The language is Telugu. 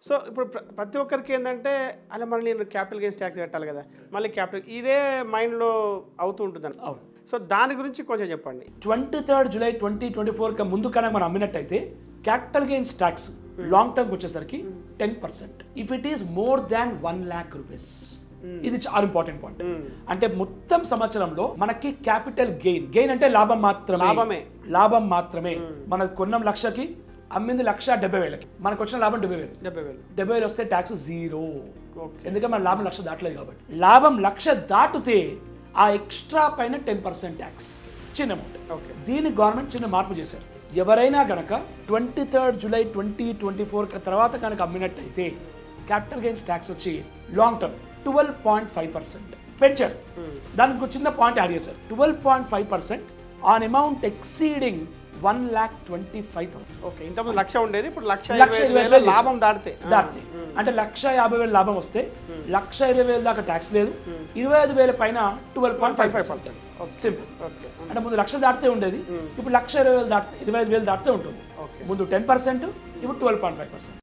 సో ఇప్పుడు ప్రతి ఒక్కరికి ఏంటంటే అలా మళ్ళీ నేను క్యాపిటల్ గెయిన్స్ ట్యాక్స్ కట్టాలి కదా, మళ్ళీ క్యాపిటల్ ఇదే మైండ్లో అవుతూ ఉంటుంది. అవును. సో దాని గురించి కొంచెం చెప్పండి. 23 జూలై 2024 ముందు కన్నా మనం అమ్మినట్టయితే capital gains tax long term వచ్చేసరికి 10%. If it is more than 1 lakh rupees, ఇది చాలా ఇంపార్టెంట్ పాయింట్. అంటే మొత్తం సంవత్సరంలో మనకి క్యాపిటల్ గెయిన్ అంటే లాభం మాత్రమే. మన కొన్నం లక్షకి, అమ్మింది 1,70,000, మనకు వచ్చిన లాభం 70,000 వస్తే ట్యాక్స్ 0. ఎందుకంటే మన లాభం 1,00,000 దాటలేదు కాబట్టి. లాభం 1,00,000 దాటితే ఆ ఎక్స్ట్రా పైన 10% ట్యాక్స్, చిన్న అమౌంట్. దీన్ని గవర్నమెంట్ చిన్న మార్పు చేశారు. ఎవరైనా కనుక 23 జూలై 2024 తర్వాత కనుక అమ్మినట్టయితే క్యాపిటల్ గెయిన్స్ ట్యాక్స్ వచ్చి లాంగ్ టర్మ్ 12.5% పెంచారు. దానికి ఒక చిన్న పాయింట్ యాడ్ చేశారు. 12.5% ఆన్ అమౌంట్ ఎక్సీడింగ్ 1,25,000. ఓకే, ఇంతకుముందు 1,00,000 ఉండేది, ఇప్పుడు 1,20,000 లాభం దాటితే అంటే 1,50,000 లాభం వస్తే 1,20,000 దాకా ట్యాక్స్ లేదు, 25,000 పైన 12.5%. సింపుల్. అంటే ముందు 1,00,000 దాటితే ఉండేది, ఇప్పుడు 1,20,000 దాటితే 25,000 దాటితే ఉంటుంది. ముందు 10%, ఇప్పుడు 12.5%.